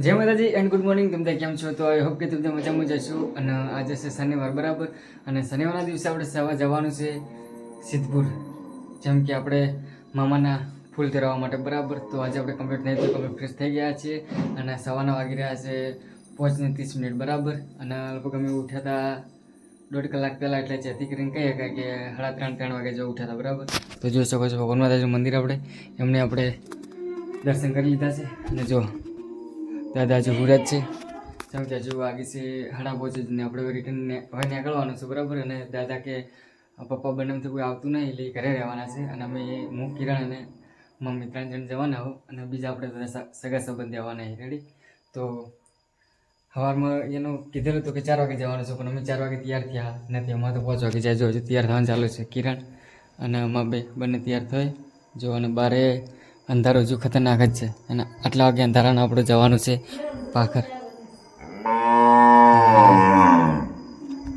જય માતાજી and good morning. તમે કેમ છો? તો આઈ હોપ કે તમે મજામાં જશો. અને આજે છે શનિવાર બરાબર, અને શનિવારના દિવસે આપણે સવાર જવાનું છે સિદ્ધપુર, જેમ કે આપણે મામાના ફૂલ ધરાવવા માટે બરાબર. તો આજે આપણે કમ્પ્લીટ નહીં તો કમ્પ્લીટ ફ્રેશ થઈ ગયા છીએ, અને સવારના વાગી રહ્યા છે 5:30 બરાબર. અને લગભગ અમે ઉઠ્યા હતા 1.5 કલાક પહેલાં, એટલે જેથી કરીને કહીએ કે 3:30 વાગે જેવું ઉઠ્યા હતા બરાબર. તો જોઈ શકો છો ભગવાન માતાજીનું મંદિર એમને આપણે દર્શન કરી લીધા છે. અને જો દાદા હજુ હુરત છે, જેમ કે હજુ વાગી છે 5:30 ને આપણે રિટર્ન હવે નીકળવાનું છે બરાબર. અને દાદા કે પપ્પા બંનેમાંથી કોઈ આવતું નહીં એટલે ઘરે રહેવાના છે, અને અમે હું કિરણ અને મમ્મી 3 જણ જવાના હો, અને બીજા આપણે બધા સગા સંબંધી આવવાના રેડી. તો સવારમાં એનું કીધેલું હતું કે 4 વાગે જવાનું છે, પણ અમે 4 વાગે તૈયાર થયા નથી. અમારે તો 5 વાગે જાય. જો હજુ તૈયાર થવાનું ચાલુ છે. કિરણ અને અમારા બે બંને તૈયાર થઈ જો, અને બારે અંધારો હજુ ખતરનાક જ છે, અને આટલા વાગે અંધારાને આપણે જવાનું છે પાખર.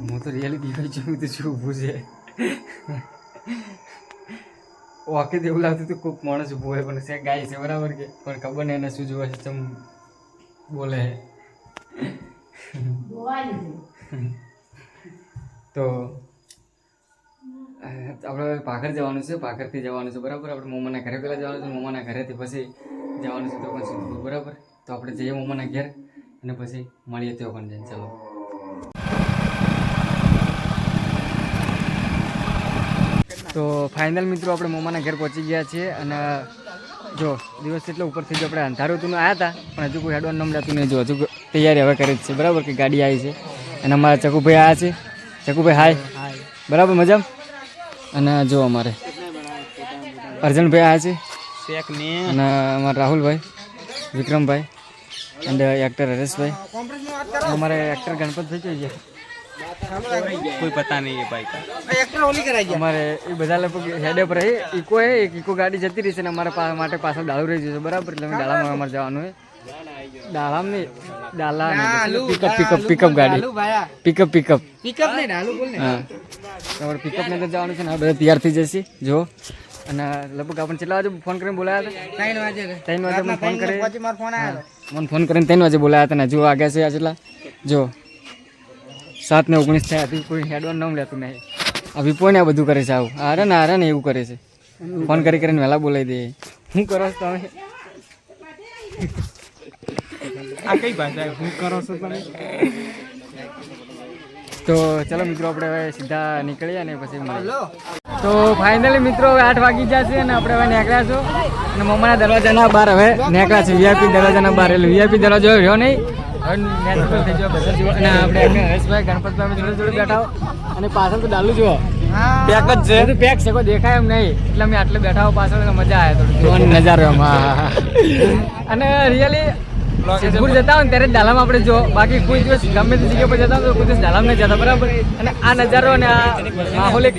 હું તો રિયાલિટી જોયું તો શું ઊભું છે. વાકે એવું લાગતું હતું કોઈક માણસ ઊભું હોય, પણ છે ગાય છે બરાબર કે, પણ ખબર નહીં એને શું જોવે છે, ચમ બોલે. તો આપણે પાખર જવાનું છે, પાખરથી જવાનું છે બરાબર. આપણે મોમાના ઘરે પહેલાં જવાનું છે, મોમાના ઘરેથી પછી જવાનું છે તો પણ સિદ્ધપુર બરાબર. તો આપણે જઈએ મોમાના ઘેર, અને પછી મળીએ તો પણ જઈને. ચાલો. તો ફાઇનલ મિત્રો આપણે મોમાના ઘેર પહોંચી ગયા છીએ, અને જો દિવસ એટલો ઉપરથી જો આપણે અંધારું હતું આવ્યા હતા, પણ હજુ કોઈ હેડવાનું નામ લેતું નહીં. જો હજુ તૈયારી હવે કરી જ છે બરાબર, કે ગાડી આવી છે, અને અમારા ચકુભાઈ આવ્યા છે. ચકુભાઈ હાય બરાબર, મજા. અને જો અમારે અર્જુનભાઈ આવ્યા છે, અને અમારા રાહુલભાઈ, વિક્રમભાઈ, અને એક્ટર હરેશભાઈ, અમારે એક્ટર ગણપતભાઈ જોઈએ કોઈ પતા નહીં ભાઈ એક્ટર ઓલી કરાઈ ગયા. અમારે એ બધા લગભગ હેડે પર ઇકો હે, એક ઇકો ગાડી જતી રહી છે, ને અમારા માટે પાછળ ડાળું રહી જશે બરાબર. એટલે અમે ડાળામાં અમારે જવાનું હોય. ડાળામ નહીં, ડાલા પિકઅપ ગાડી, પિકઅપ નહીં ડાલુ બોલ ને. હા, તમારે પિકઅપ ને અંદર જવાનું છે ને. બધા તૈયાર થઈ જશે જો. અને લગભગ આપણને કેટલા વાગે ફોન કરીને બોલાયા હતા? 3 વાગે મને ફોન કરીને 3 વાગે બોલાયા હતા, ને હજુ વાગ્યા છે કેટલા જો 7:19 થયા હતી. કોઈ હેડવાનું નામ લેતું નહીં. આ વિપો ને આ બધું કરે છે, આવું આરે ને એવું કરે છે. ફોન કરીને વહેલા બોલાવી દે. શું કરો છો તમે? આ કઈ ભાષા શું કરો છો તમે? તો ચલો મિત્રો, આપણે હવે સીધા નીકળીએ અને પછી મળીએ. તો ફાઇનલી મિત્રો હવે 8 વાગી જશે, અને આપણે હવે નીકળ્યા છો, અને મમ્માના દરવાજાના બહાર હવે નીકળ્યા છે. વીઆઈપી દરવાજાના બહાર, એટલે વીઆઈપી દરવાજો રહ્યો નહીં, હવે નેચરલ થઈ ગયો બધા જુઓ. અને આપણે હરેશભાઈ, ગણપતભાઈ જોડે બેઠા, અને પાછળ તો ડાલુ જુઓ પેક જ છે, બધું પેક છે, કોઈ દેખાય એમ નહીં. એટલે અમે આટલે બેઠા હો પાછળ, મજા આવે થોડું જોવાનો નજારો એમ. અને રિયલી સિદ્ધપુર જતા હોય ને ત્યારે ડાલામાં આપણે જો, બાકી કોઈ દિવસ ગમે તે જગ્યા પર જતા હોય તો કોઈ દિવસ ડાલામ નહીં જતા બરાબર. અને આ નજારો અને આ માહોલ એક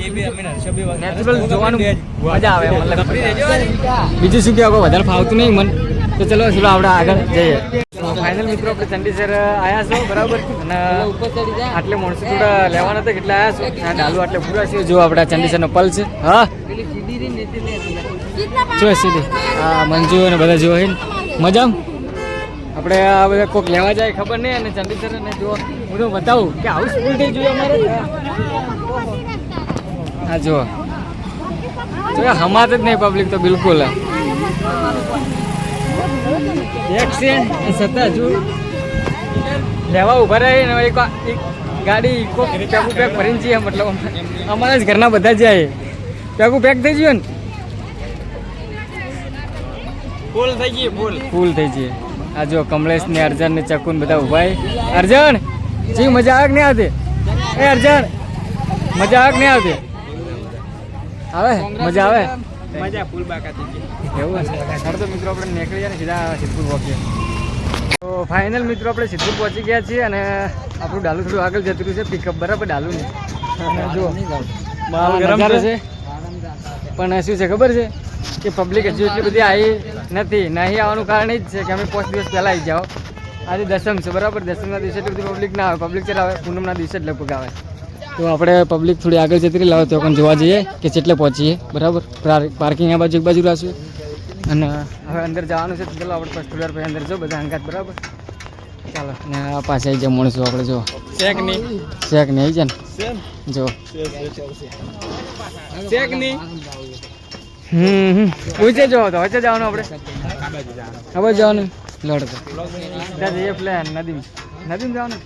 નેચરલ જોવાનું મજા આવે. મતલબ બીજું શું કહેવાય, વધારે ફાવતું નહીં મન. તો ચલો આપણે આગળ જઈએ. ફાઇનલ મિત્રો આપણે ચંડીસર આવ્યા છો બરાબર, અને આટલે માણસો થોડા લેવાના હતા, કેટલા આવ્યા છો. ડાલુ આટલે પૂરા છે. જો આપણા ચંડીસરનો પલ છે. હા જો સીધી હા મંજુ અને બધા જો મજા. આપણે આ બધા કોઈક લેવા જાય ખબર નહીં, અને ચંડીસર ને જો હું તો બતાવું કે આવું સ્કૂલ થઈ જોઈએ અમારે. હા જો હમાત જ નહીં પબ્લિક તો બિલકુલ. એક્સિડન્ટ છતાં હજુ લેવા ઉભા રહે ને એક ગાડી ઇકો પેક ભરીને જઈએ. મતલબ અમારા જ ઘરના બધા જાય, પેક થઈ ગયું ને, ફૂલ થઈ જઈએ. આ જો કમલેશ ને અર્જન ને ચકુ ને બધા ઉભા. અર્જન જી મજા આવે કે નહીં આવતી? એ અર્જન મજા આવે કે નહીં આવતી? આવે મજા આવે, મજા ફૂલ બાકા થઈ ગઈ એવું છે. તો મિત્રો આપણે નીકળીએ ને સીધા સિદ્ધપુર પહોંચીએ. તો ફાઇનલ મિત્રો આપણે સિદ્ધપુર પહોંચી ગયા છીએ, અને આપણું ડાલુ થોડું આગળ જતું રહ્યું છે પિકઅપ બરાબર. ડાલુ ને જો નજારો છે, પણ શું છે ખબર છે કે પબ્લિક હજુ એટલી બધી આવી નથી. નહીં આવવાનું કારણ એ જ છે કે અમે 5 દિવસ પહેલાં આવી જાઓ. આજે દસમ છે બરાબર, દસમના દિવસે એટલી બધી પબ્લિક ના આવે. પબ્લિક ચેટ આવે પૂનમના દિવસે જ લગભગ આવે. તો આપણે પબ્લિક થોડી આગળ જતી રહી, લાવો તો પણ જોવા જઈએ કે કેટલે પહોંચીએ બરાબર. પાર્કિંગ આ બાજુ એક બાજુ રાખશું, અને હવે અંદર જવાનું છે. ચલો આપણે થોડી વાર પછી અંદર જો બધા અંગાત બરાબર. ચાલો ને આ પાછા આવી જમવાનું છું આપણે. જો શેક નહીં આવી જાય ને જો શેક નહીં. પૂછે જો તો વચ્ચે જવાનું આપણે હવે જવાનું લડતો ત્યાં જઈએ પ્લેન નદીમ જવાનું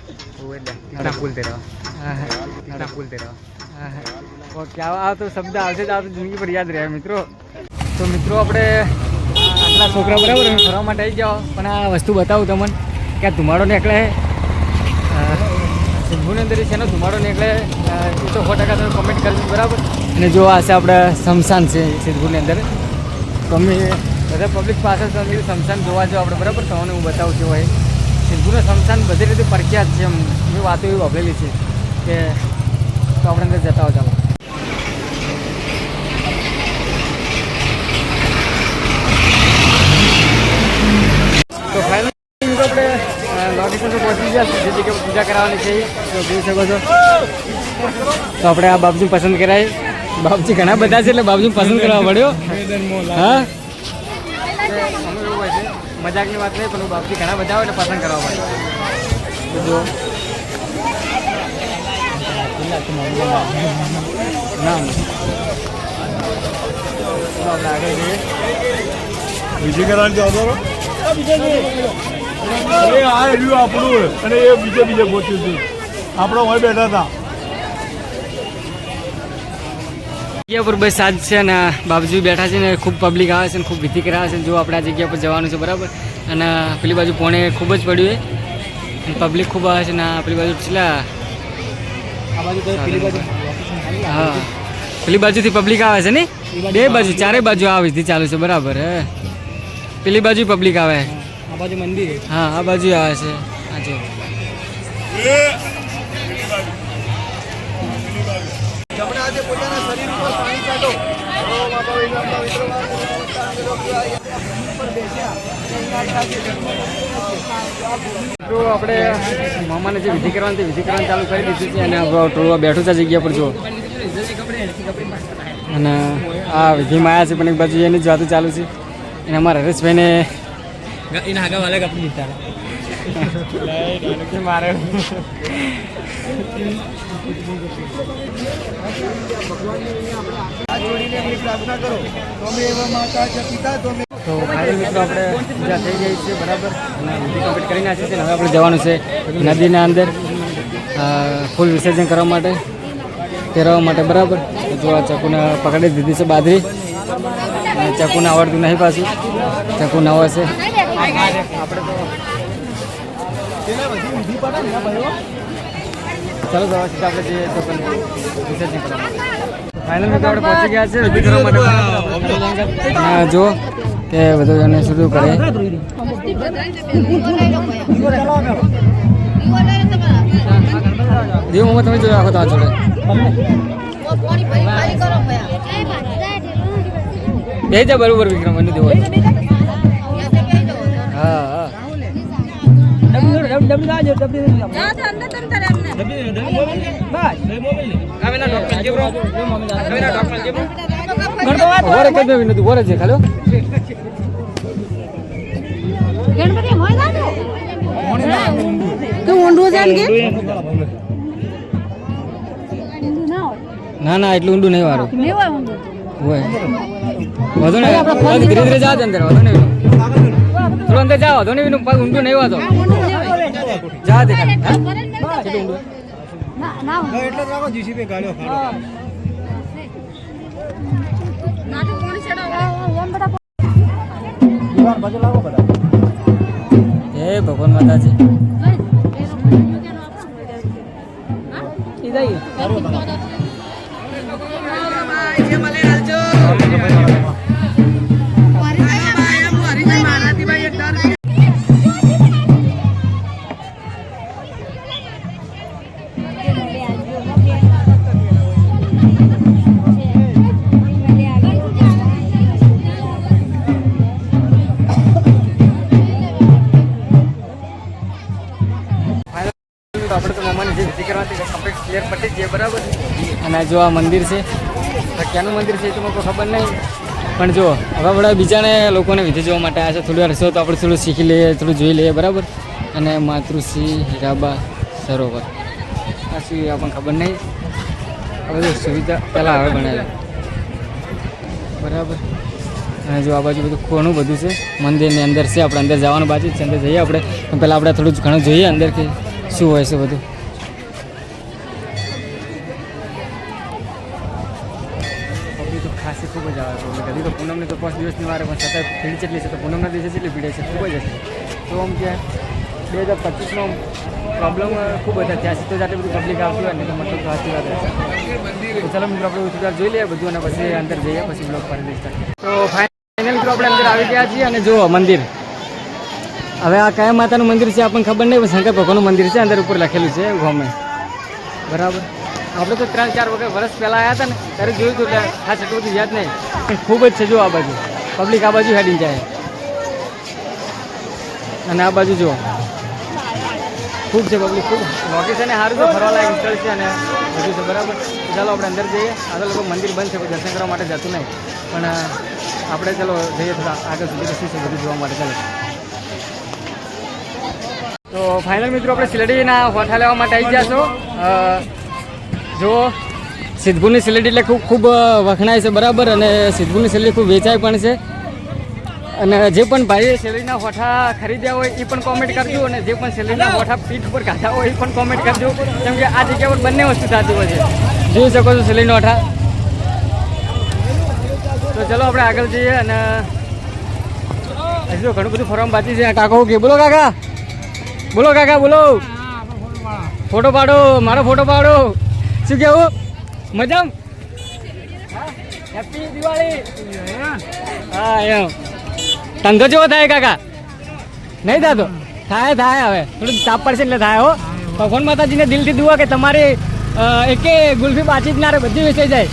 ઓકે. આ તો શબ્દ આવશે જ આ તો જિંદગી પર યાદ રહે મિત્રો. તો મિત્રો આપણે આટલા છોકરા બરાબર ફરવા માટે આવી જાઓ પણ આ વસ્તુ બતાવું તમને કે આ ધુમાડો નીકળે સિદ્ધપુરની અંદર છે એનો ધુમાડો નીકળે એ તો 100% તમે કમેન્ટ કરજો બરાબર. અને જો આ છે આપણે શમશાન છે સિદ્ધપુરની અંદર તો અમે બધા પબ્લિક પાસે તમે શમશાન જોવા જાઓ આપણે બરાબર. તમને હું બતાવું છું ભાઈ સિદ્ધપુરનું શમશાન બધી રીતે પ્રખ્યાત છે એમ એ વાતો એવી વાપરેલી છે કે તો આપણે અંદર જતા હોય ચાલો. તો ફાઇનલ આપણે લોકેશન પર પહોંચી ગયા જે જગ્યાએ પૂજા કરાવવાની છે તો જોઈ શકો છો. તો આપણે આ બાપજી પસંદ કરાય. બાપજી ઘણા બધા છે એટલે બાપજી પસંદ કરવા પડ્યો. હા એવું હોય છે મજાકની વાત નહીં પણ બાપજી ઘણા બધા હોય એટલે પસંદ કરવા પડે. જો ના આપણે આગળ જઈએ બીજી કરવાની જતો અરે આ રહ્યું આપણું અને એ બીજે પહોંચ્યું હતું આપણે હોય બેઠા હતા જગ્યા પર બસ સાજ છે ને બાપજી બેઠા છે ને ખૂબ પબ્લિક આવે છે ને ખૂબ વિધિ કરાવે છે. જો આપણે આ જગ્યા પર જવાનું છે બરાબર. અને પેલી બાજુ પોણે ખૂબ જ પડ્યું છે પબ્લિક ખૂબ આવે છે ને પેલી બાજુ છેલ્લા હા પેલી બાજુથી પબ્લિક આવે છે ને બે બાજુ ચારે બાજુ આ વિધિ ચાલુ છે બરાબર. હે પેલી બાજુ પબ્લિક આવે આ બાજુ મંદિર હા આ બાજુ આવે છે. હા જો તો આપણે મામાને જે વિધિ કરવાની વિધિ કરવાનું ચાલુ કરી દીધું છે અને ટોળવા બેઠું છે જગ્યા પર જો. અને આ વિધિમાં આવ્યા છે પણ એક બાજુ એની જ વાતો ચાલુ છે અને અમારા હરેશભાઈને મારે તો ફાઇનલ મિત્રો આપણે પૂજા થઈ ગઈ છે બરાબર અને વિધિ કમ્પ્લીટ કરી નાખી છે. હવે આપણે જવાનું છે નદીના અંદર ફૂલ વિસર્જન કરવા માટે પહેરવા માટે બરાબર. જો આ ચકુને પકડી દીધી છે બાદરી અને ચકુને આવડતું નહીં પાછું ચકુ નવો છે આપણે તો ચાલો જવા સીધા આપણે જઈએ ચકુને વિસર્જન કરવા માટે. ફાઇનલ મિત્રો આપણે પહોંચી ગયા છે વિધિ કરવા માટે. જો કે બધું એને શું કરે દેવ મોમાં તમે જોયો આખો તો આ જોડે બે જા બરોબર વિક્રમ એને દેવો હા હા છે ખાલી ના ના એટલું ઊંડું નહીં વારું વધુ નહીં ધીરે ધીરે જાવ અંદર વધુ નહીં થોડું અંદર જાવ વધુ નહીં પગ ઊંડું નહીં વાતો જા દેખાય કેટલું ઊંડું એ ભગવાન માતાજી આપણે તો મામાની જે વિધિ કરવાથી કમ્પ્લીટ ક્લિયર પટી જ બરાબર. અને જો આ મંદિર છે ક્યાંનું મંદિર છે એ તો મને ખબર નહીં પણ જો હવે આપણે બીજાને લોકોને વિધિ જોવા માટે આવ્યા છે થોડી વાર હશો તો આપણે થોડું શીખી લઈએ થોડું જોઈ લઈએ બરાબર. અને માતૃશ્રી હીરાબા સરોવર. આ શું આપણને ખબર નહીં. આ બધી સુવિધા પહેલાં હવે બનાવી બરાબર. અને જો આ બાજુ બધું કોનું બધું છે મંદિરની અંદર છે. આપણે અંદર જવાનું બાજુ જ છે. અંદર જઈએ આપણે. પહેલાં આપણે થોડું ઘણું જોઈએ અંદર કે શું હોય છે બધું. પબ્લિક તો ખાસી ખૂબ જ આવે છે. કદી તો પૂનમને તો 5 દિવસની વાર પણ છતાં ભીડ જેટલી છે તો પૂનમના દિવસે જેટલી ભીડ છે ખૂબ જ હશે. તો આમ કે 2025નો પ્રોબ્લેમ ખૂબ બધા થયા છે. તો જ આટલી બધી પબ્લિક આવતી હોય ને તો મતલબ સાચી વાત રહેશે. તો ચાલો મિત્રો આપણે ઉતરતા જોઈ લઈએ બધું અને પછી અંદર જઈએ પછી બ્લોગ કરી દઈશ. તો ફાઇનલ મિત્રો આપણે અંદર આવી ગયા છીએ અને જુઓ મંદિર. હવે આ કયા માતાનું મંદિર છે આપણને ખબર નહીં. શંકર ભગવાનનું મંદિર છે. અંદર ઉપર લખેલું છે ગોમે બરાબર. આપણે તો 3-4 વર્ષ પહેલાં આવ્યા હતા ને ત્યારે જોયું હતું એટલે ખાસ એટલું બધું યાદ નહીં પણ ખૂબ જ છે. જો આ બાજુ પબ્લિક આ બાજુ હેડીને જાય અને આ બાજુ જુઓ ખૂબ છે પબ્લિક. ખૂબ લોકેશન સારું છે, ફરવા લાયક સ્થળ છે અને બધું છે બરાબર. ચાલો આપણે અંદર જઈએ. આગળ લોકો મંદિર બંધ છે, કોઈ દર્શન કરવા માટે જતું નહીં પણ આપણે ચાલો જઈએ થોડા આગળ સુધી તો શું છે બધું જોવા માટે. ચાલો તો ફાઇનલ મિત્રો આપણે શિલડીના હોઠા લેવા માટે આવી ગયા છો. જો સિદ્ધપુરની શિલડી એટલે ખૂબ વખણાય છે બરાબર. અને સિદ્ધપુરની શિલડી ખૂબ વેચાય પણ છે. અને જે પણ ભાઈએ શેરડીના હોઠા ખરીદ્યા હોય એ પણ કોમેન્ટ કરજો અને જે પણ શેરડીના હોઠા પીઠ ઉપર ખાધા હોય એ પણ કોમેન્ટ કરજો. કેમ કે આ જગ્યા પર બંને વસ્તુ થતી હોય છે. જોઈ શકો છો શેરડીના હોઠા. તો ચલો આપણે આગળ જઈએ અને હજુ ઘણું બધું ફરવામાં બાકી છે. કાકા કે બોલો કાકા, બોલો કાકા, બોલો. ફોટો પાડો, મારો ફોટો પાડો. શું કહેવું? મજામ? હેપી દિવાળી. હા એમ ધંધો જેવો થાય કાકા? નહીં થતો? થાય હવે થોડુંક તાપ પડશે એટલે થાય. હો ભગવાન માતાજીને દિલથી દુઆ કે તમારી એકે ગુલ્ફી પાછી જ ના રહે, બધી વેચાઈ જાય.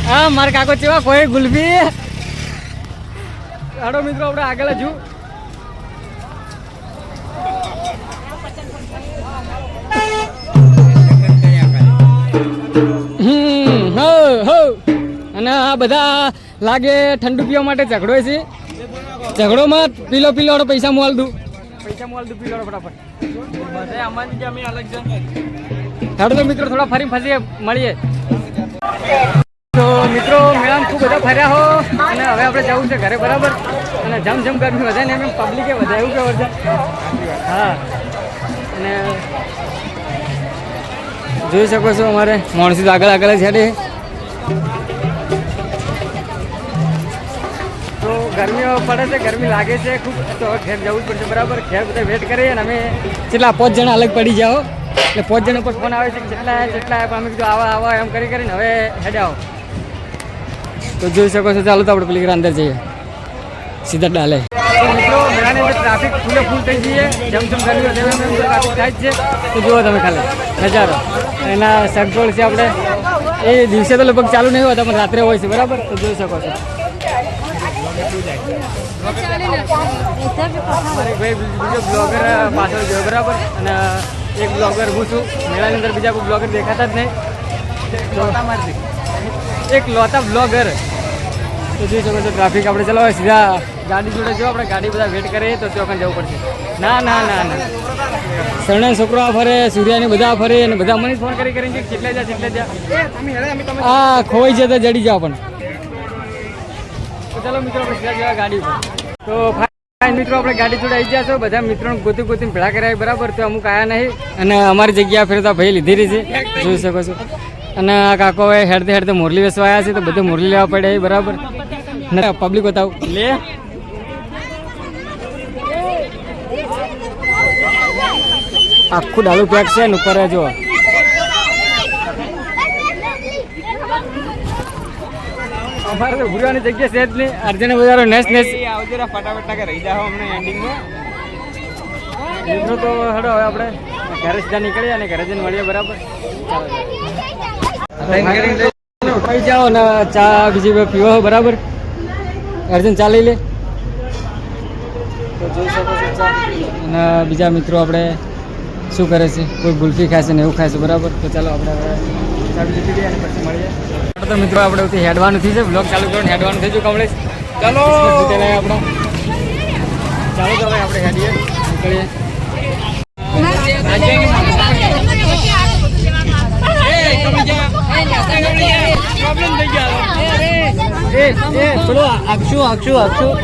હા મારા કાકો ચેવા કોઈ ગુલ્ફી. હાડો મિત્રો આપણે આગળ હજુ અને આ બધા લાગે ઠંડુ પીવા માટે ઝઘડો છે. ઝઘડોમાં પીલો વાળો પૈસા મોલ દઉં પીલો ફટાફટ. હેડો તો મિત્રો થોડા ફરી ફસી મળીએ. તો મિત્રો મેળામાં ખૂબ બધા ફર્યા હો અને હવે આપણે જવું છે ઘરે બરાબર. અને જમ ગરમી વધારે ને એમ પબ્લિકે વધારે એવું કે હા. અને જોઈ શકો છો અમારે માણસો તો આગળ જ હેડે. તો ગરમી પડે છે, ગરમી લાગે છે ખૂબ. તો હવે ઘેર જવું જ પડશે બરાબર. ઘેર બધા વેટ કરીએ અને અમે કેટલા 5 જણા અલગ પડી જાઓ એટલે 5 જણા પર ફોન આવે છે જેટલા અમે કીધું આવા એમ કરીને હવે હેડે આવો. તો જોઈ શકો છો. ચાલો તો આપણે પેલી અંદર જઈએ સીધા ડાલે. તો મિત્રો મેળાની અંદર ટ્રાફિક ફૂલ થઈ જઈએ. જેમ ગરમી વધે એમ ટ્રાફિક થાય જ છે. તો જુઓ તમે ખાલી નજારો. એના સગગોળ છે આપણે એ દિવસે તો લગભગ ચાલુ નહીં હોતા પણ રાત્રે હોય છે બરાબર. તો જોઈ શકો છો. મારે ભાઈ બીજો બ્લોગર પાછળ જોયો બરાબર. અને એક બ્લોગર હું છું. મેળાની અંદર બીજા કોઈ બ્લોગર દેખાતા જ નહીં. તો એક લોતા બ્લોગર. તો જોઈ શકો છો ટ્રાફિક. આપણે ચલો સીધા ગાડી જોડે જો આપણે ગાડી બધા વેટ કરીએ તો ત્યાં જવું પડશે. ના શરણે છોકરો આ ફરે, સૂર્યાને બધા ફરે અને બધા મને ફોન કરીને કેટલા જા હા ખોવાઈ જતા જડી જાઓ પણ. તો ચાલો મિત્રો આપણે સીધા જવા ગાડી ઉપર. તો મિત્રો આપણે ગાડી જોડે આવી ગયા છો. બધા મિત્રોને ગોતીને ભેળા કરાય બરાબર. તો અમુક આવ્યા નહીં અને અમારી જગ્યા ફેરતા ભાઈ લીધેલી છે જોઈ શકો છો. અને આ કાકો હવે હેડતે મોરલી વેચવા આવ્યા છે તો બધે મોરલી લેવા પડે બરાબર. પબ્લિક બતાવું લે આખું ડાલું પેક છે ને ઉપર જો. અમારે તો ભૂરવાની જગ્યા છે જ નહીં. અર્જુન બજારો નેસ ફટાફટ રહી જાઓ અમને એન્ડિંગમાં. મિત્રો તો હડો હવે આપણે ઘરે સીધા નીકળીએ અને ઘરે જઈને મળીએ બરાબર. ચાલો જાઓ ને ચા બીજી પીવો બરાબર. અર્જુન ચા લઈ લે. તો જોઈ શકો છો ચા. અને બીજા મિત્રો આપણે શું કરે છે, કોઈ ગુલ્ફી ખાય છે ને એવું ખાય છે બરાબર. તો ચાલો આપણે હવે ચા બીજી પી લઈએ અને પછી મળીએ. તો મિત્રો આપણે હેડવાનું થઈ છે. બ્લોગ ચાલુ કરીને હેડવાનું થઈ ગયું કમલેશ. ચાલો આપણે ચાલો તો હવે આપણે હેડીએ નીકળીએ. એ પેલો અક્ષુ